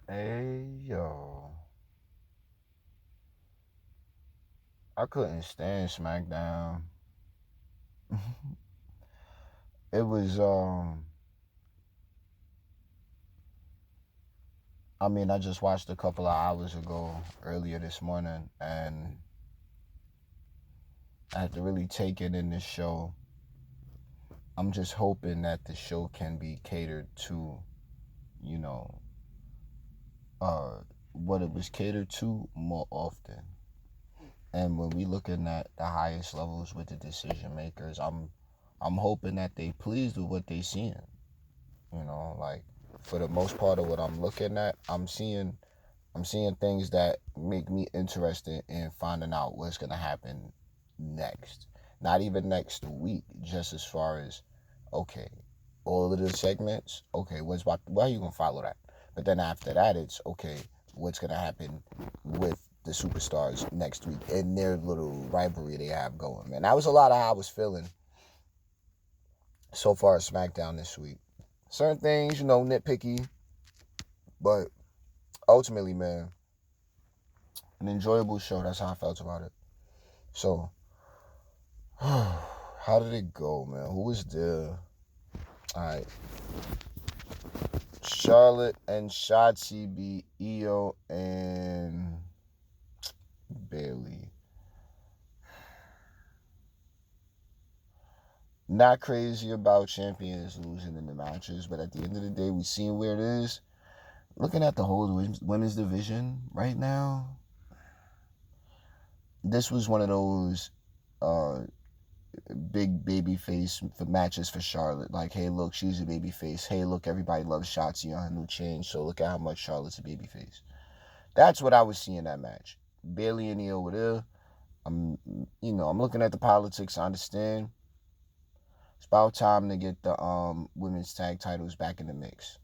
Hey, yo. I couldn't stand Smackdown. It was, I just watched a couple of hours ago, earlier this morning, and I had to really take it in this show. I'm just hoping that the show can be catered to, you know, uh, what it was catered to more often. And when we looking at the highest levels with the decision makers, I'm hoping that they pleased with what they seeing. Like for the most part of what I'm looking at, I'm seeing things that make me interested in finding out what's gonna happen next. Not even next week, just as far as okay, all of the segments. Okay, why are you gonna follow that? But then after that, it's okay. What's gonna happen with the superstars next week and their little rivalry they have going? Man, that was a lot of how I was feeling so far as SmackDown this week. Certain things, nitpicky, but ultimately, man, an enjoyable show. That's how I felt about it. So, how did it go, man? Who was there? All right, Charlotte and Shotzi beat Io and Bailey. Not crazy about champions losing in the matches, but at the end of the day, we seen where it is. Looking at the whole women's division right now, this was one of those uh, big baby face for matches for Charlotte. Like, hey, look, she's a baby face. Hey, look, everybody loves Shotzi on her new change. So look at how much Charlotte's a baby face. That's what I was seeing that match. Bailey and Io were there. I'm looking at the politics. I understand. It's about time to get the women's tag titles back in the mix.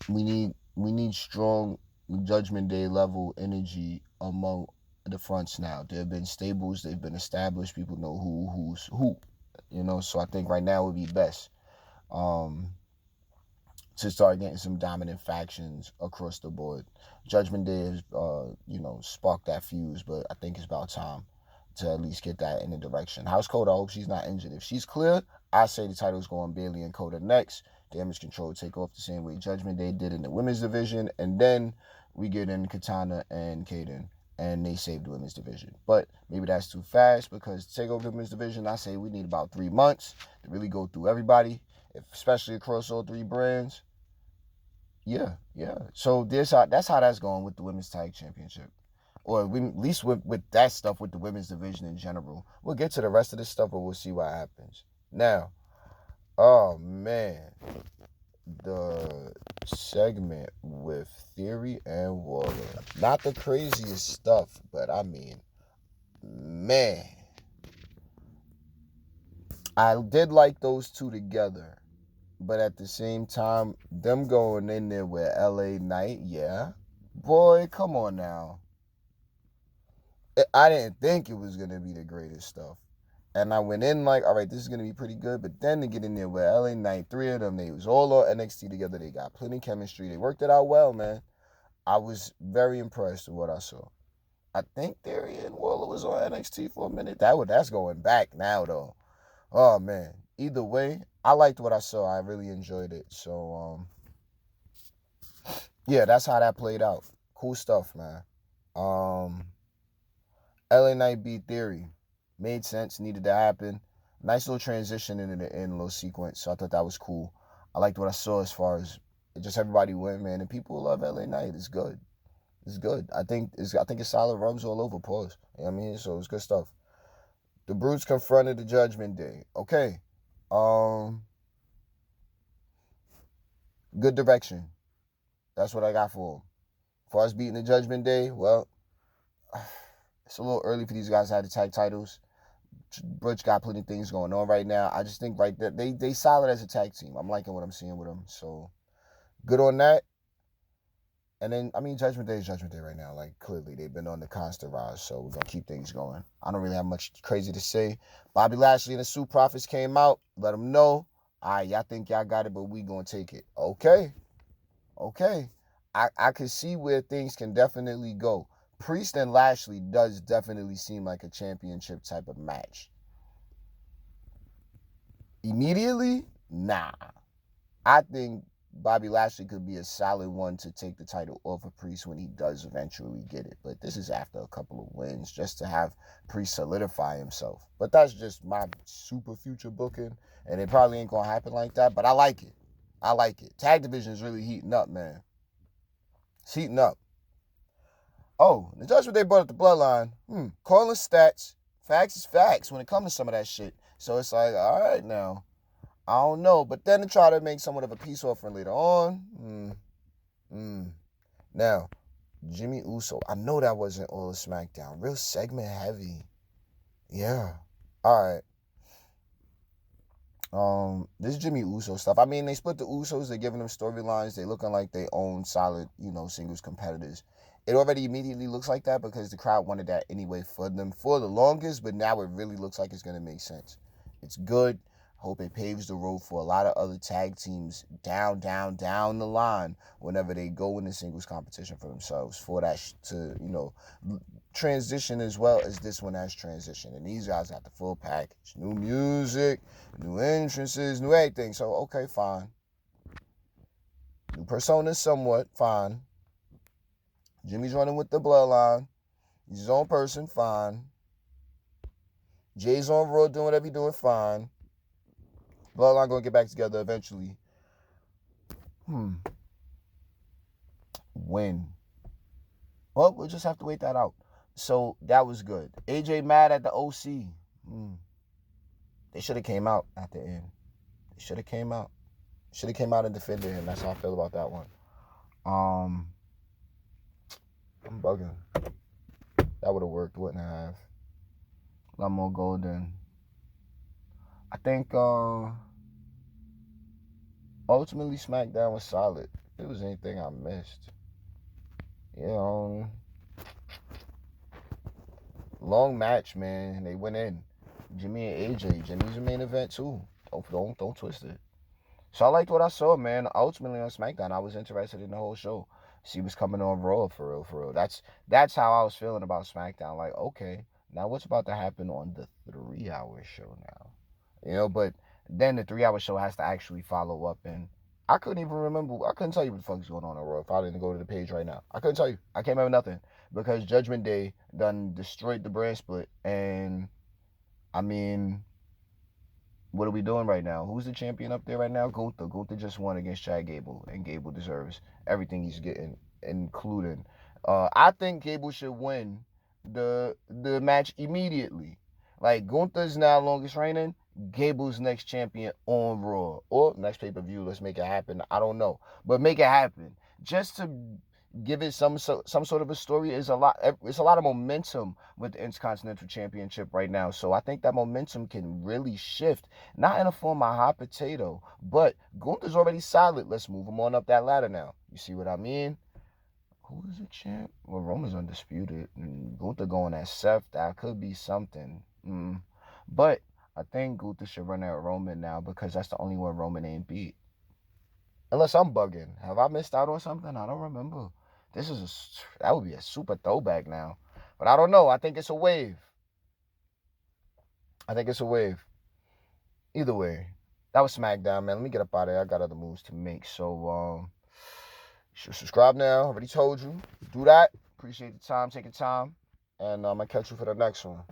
We need strong Judgment Day level energy among the fronts now. There have been stables, they've been established. People know who's who. So I think right now would be best um, to start getting some dominant factions across the board. Judgment Day has, sparked that fuse, but I think it's about time to at least get that in the direction. House Code, I hope she's not injured. If she's clear, I say the title's going Bailey and Coda next. Damage Control take off the same way Judgment Day did in the women's division, and then we get in Katana and Kaden, and they save the women's division. But maybe that's too fast because to take over the women's division, I say we need about 3 months to really go through everybody, especially across all three brands. Yeah, yeah. So that's how that's going with the women's tag championship, or at least with that stuff with the women's division in general. We'll get to the rest of this stuff, but we'll see what happens. Now, oh man, the segment with Theory and Waller, not the craziest stuff, but man, I did like those two together. But at the same time, them going in there with LA Knight, yeah. Boy, come on now. I didn't think it was gonna be the greatest stuff. And I went in like, all right, this is gonna be pretty good. But then to get in there with LA Knight, three of them, they was all on NXT together. They got plenty of chemistry. They worked it out well, man. I was very impressed with what I saw. I think Theory and Waller was on NXT for a minute. That's going back now though. Oh man. Either way, I liked what I saw. I really enjoyed it. So yeah, that's how that played out. Cool stuff, man. Um, LA Knight beat Theory. Made sense, needed to happen. Nice little transition into the end, little sequence. So I thought that was cool. I liked what I saw as far as just everybody win, man. And people love LA Knight. It's good. It's good. I think it's solid rubs all over. Pause. You know what I mean? So it's good stuff. The Brutes confronted the Judgment Day. Okay. Um, Good direction. That's what I got for them. As far as beating the Judgment Day, well, it's a little early for these guys to have the tag titles. Butch got plenty of things going on right now. I just think right there they solid as a tag team. I'm liking what I'm seeing with them. So good on that. And then Judgment Day is Judgment Day right now. Like clearly they've been on the constant rise, so we're gonna keep things going. I don't really have much crazy to say. Bobby Lashley and the Sioux Profits came out. Let them know. All right, y'all think y'all got it, but we gonna take it. Okay. okay, I can see where things can definitely go. Priest and Lashley does definitely seem like a championship type of match. Immediately, nah. I think Bobby Lashley could be a solid one to take the title off of Priest when he does eventually get it. But this is after a couple of wins just to have Priest solidify himself. But that's just my super future booking. And it probably ain't going to happen like that. But I like it. I like it. Tag division is really heating up, man. It's heating up. Oh, the Judgment Day brought up the bloodline. Calling stats. Facts is facts when it comes to some of that shit. So it's like, all right now. I don't know. But then to try to make somewhat of a peace offering later on. Now, Jimmy Uso. I know that wasn't all of SmackDown. Real segment heavy. Yeah. All right. This Jimmy Uso stuff. I mean, they split the Usos. They're giving them storylines. They looking like they own solid, singles competitors. It already immediately looks like that because the crowd wanted that anyway for them for the longest, but now it really looks like it's going to make sense. It's good. Hope it paves the road for a lot of other tag teams down the line whenever they go in the singles competition for themselves for that to, transition as well as this one has transition. And these guys got the full package. New music, new entrances, new everything. So, okay, fine. New personas somewhat, fine. Jimmy's running with the bloodline. He's his own person, fine. Jay's on Raw doing whatever he's doing, fine. Bloodline going to get back together eventually. When? Well, we'll just have to wait that out. So that was good. AJ mad at the OC. They should have came out at the end. They should have came out. Should have came out and defended him. That's how I feel about that one. I'm bugging. That would have worked, wouldn't it have? A lot more golden. I think ultimately SmackDown was solid. If it was anything I missed. Long match, man. They went in. Jimmy and AJ. Jimmy's the main event too. Don't twist it. So I liked what I saw, man. Ultimately on SmackDown, I was interested in the whole show. She was coming on Raw for real. That's how I was feeling about SmackDown. Like, okay, now what's about to happen on the 3-hour show now? But then the 3-hour show has to actually follow up, and I couldn't even remember. I couldn't tell you what the fuck's going on Raw if I didn't go to the page right now. I couldn't tell you. I can't remember nothing because Judgment Day done destroyed the brand split, and I mean, what are we doing right now? Who's the champion up there right now? Gunther. Gunther just won against Chad Gable, and Gable deserves everything he's getting, including. I think Gable should win the match immediately. Like, Gunther's now longest reigning. Gable's next champion on Raw. Or next pay-per-view. Let's make it happen. I don't know. But make it happen. Just to give it some sort of a story is a lot. It's a lot of momentum with the Intercontinental Championship right now. So I think that momentum can really shift. Not in a form of hot potato, but Gunther's already solid. Let's move him on up that ladder now. You see what I mean? Who is the champ? Well, Roman's undisputed. Gunther going at Seth. That could be something. But I think Gunther should run at Roman now because that's the only one Roman ain't beat. Unless I'm bugging. Have I missed out on something? I don't remember. That would be a super throwback now. But I don't know. I think it's a wave. Either way, that was SmackDown, man. Let me get up out of there. I got other moves to make. So, you should subscribe now. Already told you. Do that. Appreciate the time. Take your time. And I'm going to catch you for the next one.